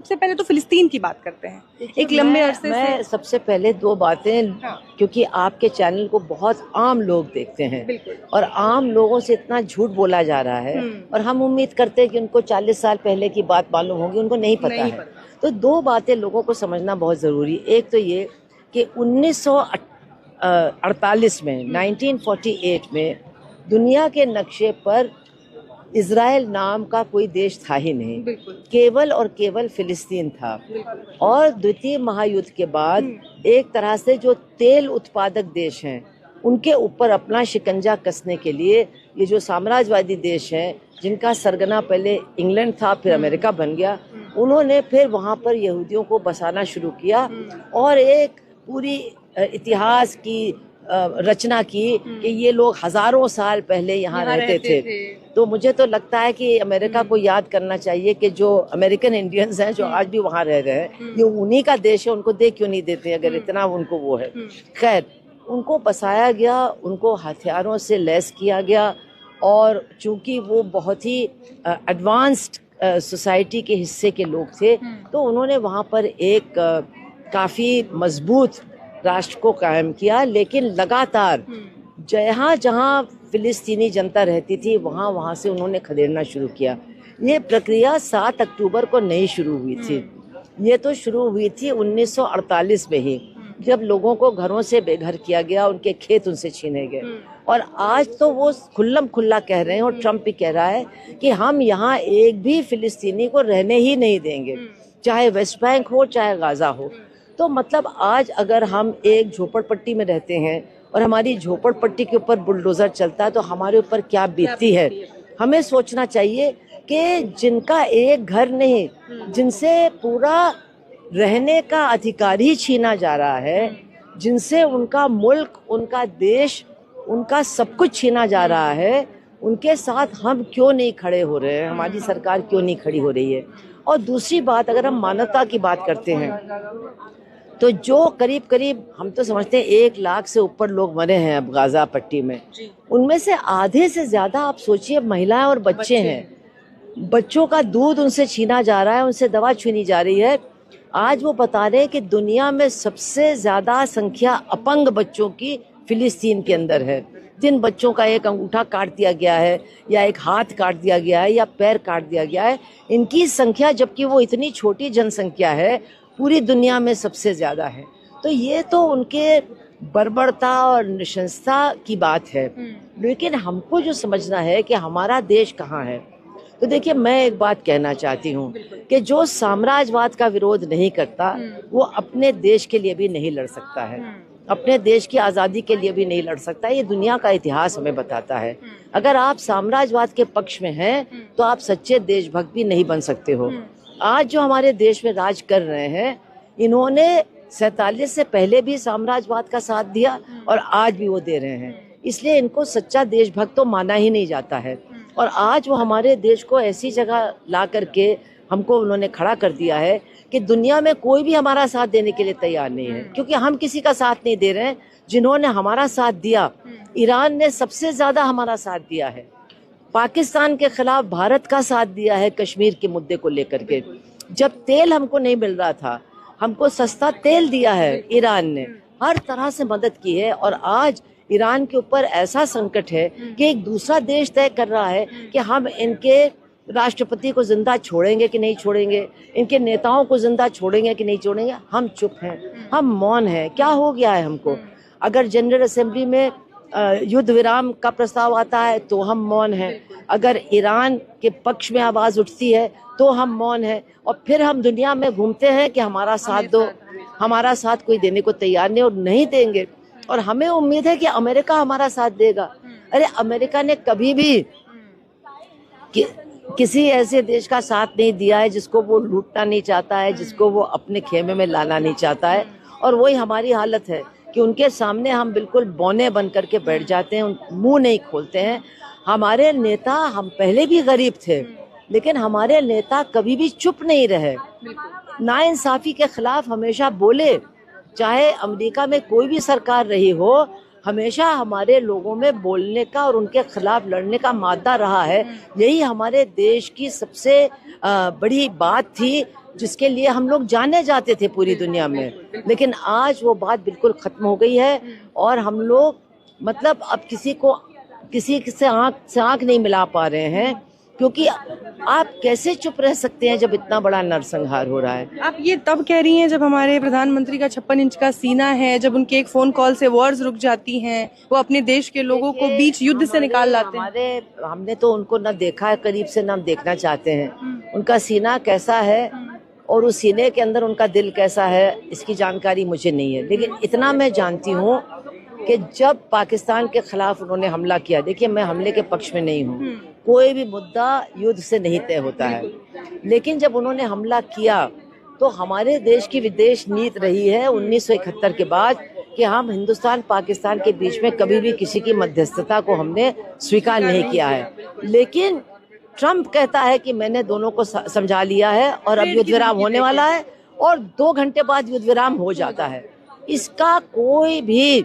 सबसे पहले तो फिलिस्तीन की बात करते हैं। एक लंबे अरसे मैं सबसे पहले दो बातें, हाँ। क्योंकि आपके चैनल को बहुत आम लोग देखते हैं बिल्कुल। और आम लोगों से इतना झूठ बोला जा रहा है और हम उम्मीद करते हैं कि उनको 40 साल पहले की बात मालूम होगी, उनको नहीं पता है। तो दो बातें लोगों को समझना बहुत ज़रूरी। एक तो ये कि 1948 में 1948 में दुनिया के नक्शे पर इज़राइल नाम का कोई देश था ही नहीं, केवल और केवल फिलिस्तीन था। और द्वितीय महायुद्ध के बाद एक तरह से जो तेल उत्पादक देश हैं उनके ऊपर अपना शिकंजा कसने के लिए ये जो साम्राज्यवादी देश हैं, जिनका सरगना पहले इंग्लैंड था फिर अमेरिका बन गया, उन्होंने फिर वहाँ पर यहूदियों को बसाना शुरू किया और एक पूरी इतिहास की रचना की कि ये लोग हजारों साल पहले यहाँ रहते थे। तो मुझे तो लगता है कि अमेरिका को याद करना चाहिए कि जो अमेरिकन इंडियंस हैं जो आज भी वहाँ रह रहे हैं, ये उन्हीं का देश है, उनको दे क्यों नहीं देते अगर इतना उनको वो है। खैर, उनको बसाया गया, उनको हथियारों से लैस किया गया और चूंकि वो बहुत ही एडवांस्ड सोसाइटी के हिस्से के लोग थे, तो उन्होंने वहाँ पर एक काफ़ी मजबूत राष्ट्र को कायम किया। लेकिन लगातार जहाँ जहाँ फिलिस्तीनी जनता रहती थी वहाँ वहाँ से उन्होंने खदेड़ना शुरू किया। ये प्रक्रिया 7 अक्टूबर को नहीं शुरू हुई थी, ये तो शुरू हुई थी 1948 में ही, जब लोगों को घरों से बेघर किया गया, उनके खेत उनसे छीने गए। और आज तो वो खुल्लम खुल्ला कह रहे हैं और ट्रम्प भी कह रहा है कि हम यहाँ एक भी फिलिस्तीनी को रहने ही नहीं देंगे, चाहे वेस्ट बैंक हो चाहे गाजा हो। तो मतलब आज अगर हम एक झोपड़पट्टी में रहते हैं और हमारी झोपड़पट्टी के ऊपर बुलडोजर चलता है तो हमारे ऊपर क्या बीतती है। हमें सोचना चाहिए कि जिनका एक घर नहीं, जिनसे पूरा रहने का अधिकार ही छीना जा रहा है, जिनसे उनका मुल्क, उनका देश, उनका सब कुछ छीना जा रहा है, उनके साथ हम क्यों नहीं खड़े हो रहे हैं, हमारी सरकार क्यों नहीं खड़ी हो रही है। और दूसरी बात, अगर हम मानवता की बात करते हैं तो जो करीब करीब हम तो समझते हैं 1 लाख से ऊपर लोग मरे हैं अब गाजा पट्टी में, उनमें से आधे से ज्यादा आप सोचिए महिलाएं और बच्चे हैं। बच्चों का दूध उनसे छीना जा रहा है, उनसे दवा छीनी जा रही है। आज वो बता रहे हैं कि दुनिया में सबसे ज्यादा संख्या अपंग बच्चों की फिलिस्तीन के अंदर है। जिन बच्चों का एक अंगूठा काट दिया गया है या एक हाथ काट दिया गया है या पैर काट दिया गया है, इनकी संख्या, जबकि वो इतनी छोटी जनसंख्या है, पूरी दुनिया में सबसे ज्यादा है। तो ये तो उनके बर्बरता और निशंसता की बात है। लेकिन हमको जो समझना है कि हमारा देश कहाँ है। तो देखिए, मैं एक बात कहना चाहती हूँ कि जो साम्राज्यवाद का विरोध नहीं करता वो अपने देश के लिए भी नहीं लड़ सकता है, अपने देश की आज़ादी के लिए भी नहीं लड़ सकता। ये दुनिया का इतिहास हमें बताता है। अगर आप साम्राज्यवाद के पक्ष में हैं तो आप सच्चे देशभक्त भी नहीं बन सकते हो। आज जो हमारे देश में राज कर रहे हैं, इन्होंने 47 से पहले भी साम्राज्यवाद का साथ दिया और आज भी वो दे रहे हैं, इसलिए इनको सच्चा देशभक्त तो माना ही नहीं जाता है। और आज वो हमारे देश को ऐसी जगह ला करके हमको उन्होंने खड़ा कर दिया है कि दुनिया में कोई भी हमारा साथ देने के लिए तैयार नहीं है, क्योंकि हम किसी का साथ नहीं दे रहे हैं। जिन्होंने हमारा साथ दिया, ईरान ने सबसे ज्यादा हमारा साथ दिया है, पाकिस्तान के खिलाफ भारत का साथ दिया है कश्मीर के मुद्दे को लेकर के। जब तेल हमको नहीं मिल रहा था, हमको सस्ता तेल दिया है ईरान ने, हर तरह से मदद की है। और आज ईरान के ऊपर ऐसा संकट है कि एक दूसरा देश तय कर रहा है कि हम इनके राष्ट्रपति को जिंदा छोड़ेंगे कि नहीं छोड़ेंगे, इनके नेताओं को जिंदा छोड़ेंगे कि नहीं छोड़ेंगे। हम चुप हैं, हम मौन हैं। क्या हो गया है हमको? अगर जनरल असेंबली में युद्ध विराम का प्रस्ताव आता है तो हम मौन हैं, अगर ईरान के पक्ष में आवाज उठती है तो हम मौन हैं, और फिर हम दुनिया में घूमते हैं कि हमारा साथ दो। हमारा साथ कोई देने को तैयार नहीं और नहीं देंगे, और हमें उम्मीद है कि अमेरिका हमारा साथ देगा। अरे, अमेरिका ने कभी भी किसी ऐसे देश का साथ नहीं दिया है जिसको वो लूटना नहीं चाहता है, जिसको वो अपने खेमे में लाना नहीं चाहता है। और वही हमारी हालत है कि उनके सामने हम बिल्कुल बौने बन करके बैठ जाते हैं, मुंह नहीं खोलते हैं। हमारे नेता, हम पहले भी गरीब थे लेकिन हमारे नेता कभी भी चुप नहीं रहे, नाइंसाफी के खिलाफ हमेशा बोले। चाहे अमेरिका में कोई भी सरकार रही हो, हमेशा हमारे लोगों में बोलने का और उनके खिलाफ लड़ने का मादा रहा है। यही हमारे देश की सबसे बड़ी बात थी जिसके लिए हम लोग जाने जाते थे पूरी दुनिया में, लेकिन आज वो बात बिल्कुल खत्म हो गई है। और हम लोग मतलब अब किसी से आंख नहीं मिला पा रहे हैं, क्योंकि आप कैसे चुप रह सकते हैं जब इतना बड़ा नरसंहार हो रहा है। आप ये तब कह रही हैं जब हमारे प्रधानमंत्री का 56 इंच का सीना है, जब उनके एक फोन कॉल से वॉर्स रुक जाती हैं, वो अपने देश के लोगों को बीच युद्ध से निकाल लाते हैं। हमने तो उनको न देखा है करीब से, न देखना चाहते हैं। उनका सीना कैसा है और उस सीने के अंदर उनका दिल कैसा है, इसकी जानकारी मुझे नहीं है। लेकिन इतना मैं जानती हूँ कि जब पाकिस्तान के खिलाफ उन्होंने हमला किया, देखिए मैं हमले के पक्ष में नहीं हूँ, कोई भी मुद्दा युद्ध से नहीं तय होता है, लेकिन जब उन्होंने हमला किया तो हमारे देश की विदेश नीति रही है 1971 के बाद कि हम हिंदुस्तान पाकिस्तान के बीच में कभी भी किसी की मध्यस्थता को हमने स्वीकार नहीं किया है। लेकिन ट्रंप कहता है कि मैंने दोनों को समझा लिया है और अब युद्ध विराम होने वाला है, और 2 घंटे बाद युद्ध विराम हो जाता है। इसका कोई भी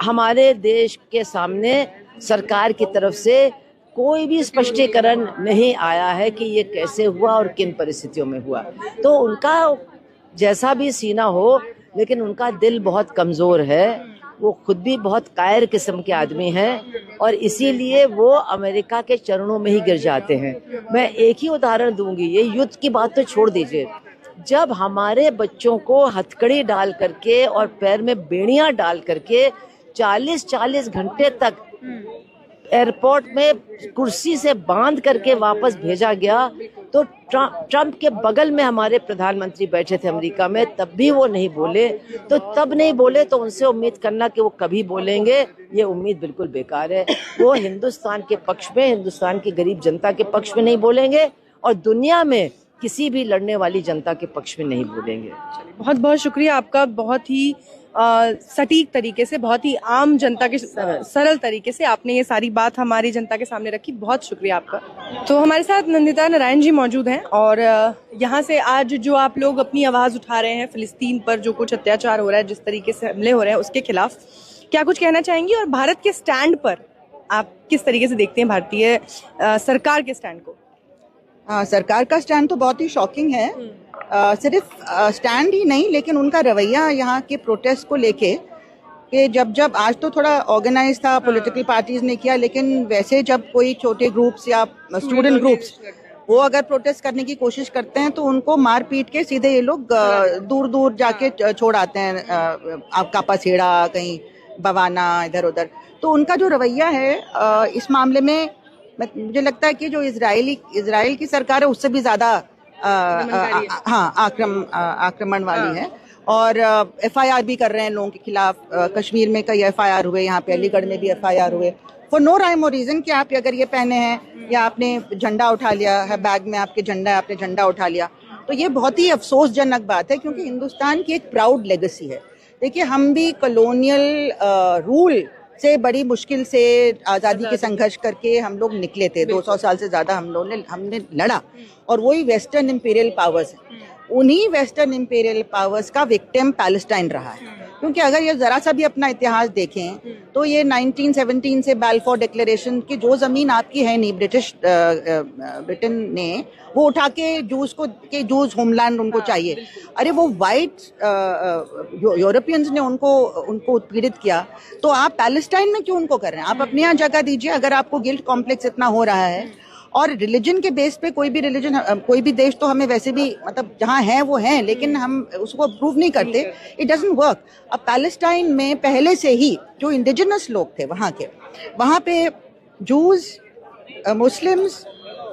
हमारे देश के सामने सरकार की तरफ से कोई भी स्पष्टीकरण नहीं आया है कि ये कैसे हुआ और किन परिस्थितियों में हुआ। तो उनका जैसा भी सीना हो, लेकिन उनका दिल बहुत कमजोर है, वो खुद भी बहुत कायर किस्म के आदमी हैं, और इसीलिए वो अमेरिका के चरणों में ही गिर जाते हैं। मैं एक ही उदाहरण दूंगी, ये युद्ध की बात तो छोड़ दीजिए, जब हमारे बच्चों को हथकड़ी डाल करके और पैर में बेड़ियां डाल करके 40-40 घंटे तक एयरपोर्ट में कुर्सी से बांध करके वापस भेजा गया, तो ट्रंप के बगल में हमारे प्रधानमंत्री बैठे थे अमेरिका में, तब भी वो नहीं बोले। तो तब नहीं बोले तो उनसे उम्मीद करना कि वो कभी बोलेंगे, ये उम्मीद बिल्कुल बेकार है। वो हिंदुस्तान के पक्ष में, हिंदुस्तान की गरीब जनता के पक्ष में नहीं बोलेंगे, और दुनिया में किसी भी लड़ने वाली जनता के पक्ष में नहीं बोलेंगे। बहुत बहुत शुक्रिया आपका, बहुत ही सटीक तरीके से, बहुत ही आम जनता के सरल तरीके से आपने ये सारी बात हमारी जनता के सामने रखी। बहुत शुक्रिया आपका। तो हमारे साथ नंदिता नारायण जी मौजूद हैं, और यहाँ से आज जो आप लोग अपनी आवाज उठा रहे हैं फिलिस्तीन पर जो कुछ अत्याचार हो रहा है, जिस तरीके से हमले हो रहे हैं, उसके खिलाफ क्या कुछ कहना चाहेंगी, और भारत के स्टैंड पर आप किस तरीके से देखते हैं भारतीय सरकार के स्टैंड को? सरकार का स्टैंड तो बहुत ही शॉकिंग है। सिर्फ स्टैंड ही नहीं, लेकिन उनका रवैया यहाँ के प्रोटेस्ट को लेके, कि जब आज तो थोड़ा ऑर्गेनाइज था, पॉलिटिकल पार्टीज ने किया, लेकिन वैसे जब कोई छोटे ग्रुप्स या स्टूडेंट ग्रुप्स वो अगर प्रोटेस्ट करने की कोशिश करते हैं तो उनको मार पीट के सीधे ये लोग दूर दूर जाके छोड़ आते हैं, आपका पसेड़ा, कहीं बवाना, इधर उधर। तो उनका जो रवैया है इस मामले में मुझे लगता है कि जो इजराइल की सरकार है उससे भी ज्यादा आक्रमण वाली है, और FIR भी कर रहे हैं लोगों के खिलाफ। कश्मीर में कई FIR हुए, यहाँ पे अलीगढ़ में भी FIR हुए, फॉर नो राइम और रीजन कि आप अगर ये पहने हैं या आपने झंडा उठा लिया है, बैग में आपके झंडा है, आपने झंडा उठा लिया। तो ये बहुत ही अफसोसजनक बात है, क्योंकि हिंदुस्तान की एक प्राउड लेगेसी है। देखिए, हम भी कॉलोनियल रूल से बड़ी मुश्किल से आज़ादी के संघर्ष करके हम लोग निकले थे। 200 साल से ज़्यादा हमने लड़ा, और वही वेस्टर्न इंपीरियल पावर्स है। उन्हीं वेस्टर्न इंपीरियल पावर्स का विक्टिम पैलेस्टाइन रहा है, क्योंकि अगर ये ज़रा सा भी अपना इतिहास देखें तो ये 1917 से बाल्फोर डिक्लेरेशन की जो ज़मीन आपकी है नहीं, ब्रिटेन ने वो उठा के जूस होमलैंड उनको चाहिए। अरे वो वाइट यूरोपियंस ने उनको उत्पीड़ित किया, तो आप पैलेस्टाइन में क्यों उनको कर रहे हैं? आप अपने यहाँ जगह दीजिए, अगर आपको गिल्ट कॉम्प्लेक्स इतना हो रहा है। और रिलीजन के बेस पे कोई भी देश तो हमें वैसे भी मतलब जहाँ है वो है, लेकिन हम उसको अप्रूव नहीं करते। It doesn't work. अब पैलेस्टाइन में पहले से ही जो इंडिजिनस लोग थे वहाँ पे जूस, मुस्लिम्स,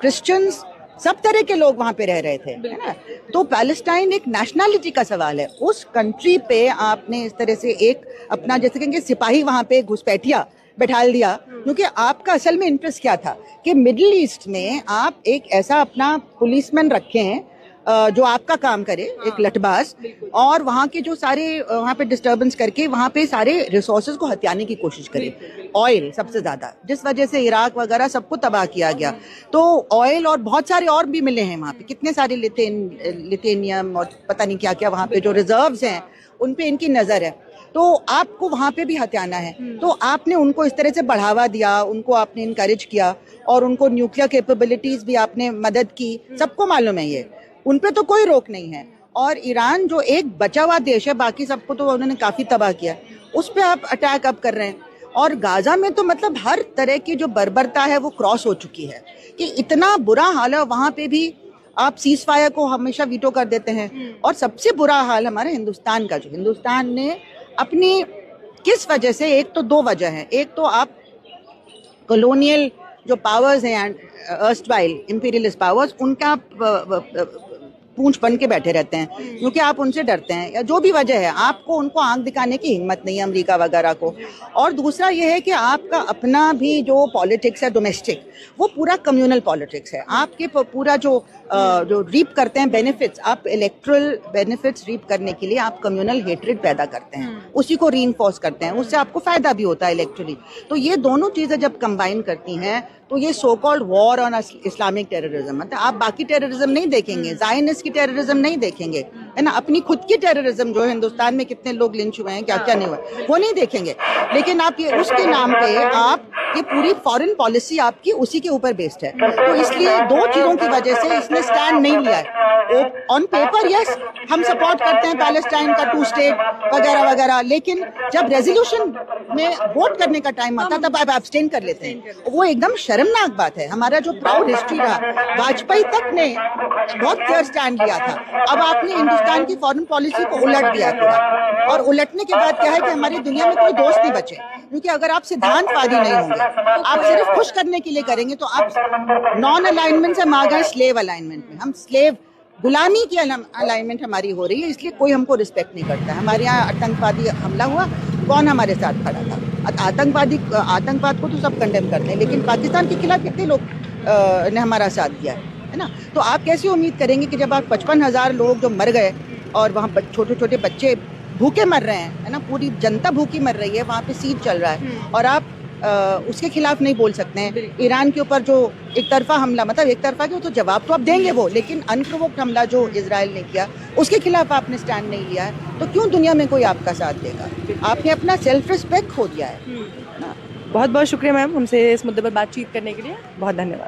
क्रिश्चियंस, सब तरह के लोग वहाँ पे रह रहे थे, है ना। तो पैलेस्टाइन एक नेशनैलिटी का सवाल है। उस कंट्री पे आपने इस तरह से एक अपना, जैसे कहेंगे सिपाही वहाँ पे घुसपैठिया बैठा दिया, क्योंकि आपका असल में इंटरेस्ट क्या था कि मिडिल ईस्ट में आप एक ऐसा अपना पुलिसमैन रखे हैं जो आपका काम करे, एक लठबाज, और वहाँ के जो सारे वहाँ पे डिस्टर्बेंस करके वहाँ पे सारे रिसोर्सेज को हथियाने की कोशिश करे। ऑयल सबसे ज्यादा, जिस वजह से इराक वगैरह सबको तबाह किया गया। तो ऑयल और बहुत सारे और भी मिले हैं वहाँ पे, कितने सारे लिथेनियम और पता नहीं क्या क्या वहाँ पे जो रिजर्व्स हैं उन पे इनकी नजर है। तो आपको वहाँ पे भी हथियाना है, तो आपने उनको इस तरह से बढ़ावा दिया, उनको आपने इनकरेज किया, और उनको न्यूक्लियर कैपेबिलिटीज भी आपने मदद की। सबको मालूम है ये। उन पे तो कोई रोक नहीं है। और ईरान जो एक बचा हुआ देश है, बाकी सबको तो उन्होंने काफी तबाह किया, उस पे आप अटैक अब कर रहे हैं। और गाजा में तो मतलब हर तरह की जो बर्बरता है वो क्रॉस हो चुकी है कि इतना बुरा हाल है। वहां पे भी आप सीज फायर को हमेशा वीटो कर देते हैं। और सबसे बुरा हाल हमारे हिंदुस्तान का, जो हिंदुस्तान ने अपनी किस वजह से, एक तो दो वजह है, एक तो आप कॉलोनियल जो पावर्स हैं, अर्स्टवाइल इंपीरियलिस्ट पावर्स, उनका पूंछ बन के बैठे रहते हैं क्योंकि आप उनसे डरते हैं, या जो भी वजह है, आपको उनको आंख दिखाने की हिम्मत नहीं है अमेरिका वगैरह को। और दूसरा ये है कि आपका अपना भी जो पॉलिटिक्स है डोमेस्टिक, वो पूरा कम्युनल पॉलिटिक्स है। आपके पूरा जो रीप करते हैं बेनिफिट्स, आप इलेक्ट्रल बेनिफिट्स रीप करने के लिए आप कम्युनल हेट्रेड पैदा करते हैं, उसी को रीइंफोर्स करते हैं, उससे आपको फायदा भी होता है इलेक्ट्रली। तो ये दोनों चीजें जब कंबाइन करती हैं तो ये so called war on Islamic terrorism, मतलब आप बाकी टेररिज्म नहीं देखेंगे, ज़ायनिस्ट की टेररिज्म नहीं देखेंगे, है ना, अपनी खुद की टेररिज्म जो है, हिंदुस्तान में कितने लोग लिंच हुए हैं, क्या क्या नहीं हुआ, वो नहीं देखेंगे। लेकिन आप ये उसके नाम पे आप ये पूरी फॉरेन पॉलिसी आपकी उसी के ऊपर बेस्ड है। तो इसलिए दो चीजों की वजह से इसने स्टैंड नहीं लिया है। ऑन पेपर यस, हम सपोर्ट करते हैं पैलेस्टाइन का 2 स्टेट वगैरह वगैरह, लेकिन जब रेजोल्यूशन में वोट करने का टाइम आता तब आप एब्सटेन कर लेते हैं। वो एकदम शर्मनाक बात है। हमारा जो प्राउड हिस्ट्री रहा, वाजपेयी तक ने बहुत क्लियर स्टैंड लिया था, अब आपने हिंदुस्तान की फॉरेन पॉलिसी को उलट दिया पूरा। और उलटने के बाद क्या है कि हमारी दुनिया में कोई दोस्त नहीं बचे, क्योंकि अगर आप सिद्धांतवादी नहीं होंगे, आप सिर्फ खुश करने के लिए करेंगे, तो आप नॉन अलाइनमेंट से हम आ गए स्लेव अलाइनमेंट में। हम स्लेव गुलामी की अलाइनमेंट हमारी हो रही है, इसलिए कोई हमको रिस्पेक्ट नहीं करता। हमारे यहाँ आतंकवादी हमला हुआ, कौन हमारे साथ खड़ा था? आतंकवाद को तो सब कंडेम करते हैं, लेकिन पाकिस्तान के खिलाफ कितने लोग ने हमारा साथ दिया है ना? तो आप कैसे उम्मीद करेंगे कि जब आप 55,000 लोग जो मर गए और वहाँ छोटे छोटे बच्चे भूखे मर रहे हैं, है ना, पूरी जनता भूखी मर रही है, वहाँ पे सीज चल रहा है, और आप उसके खिलाफ नहीं बोल सकते हैं। ईरान के ऊपर जो एक तरफा हमला, मतलब एक तरफा क्यों, तो जवाब तो आप देंगे वो, लेकिन अनप्रोवोक्ड हमला जो इजराइल ने किया उसके खिलाफ आपने स्टैंड नहीं लिया है, तो क्यों दुनिया में कोई आपका साथ देगा? आपने अपना सेल्फ रिस्पेक्ट खो दिया है। बहुत बहुत शुक्रिया मैम, हमसे इस मुद्दे पर बातचीत करने के लिए बहुत धन्यवाद।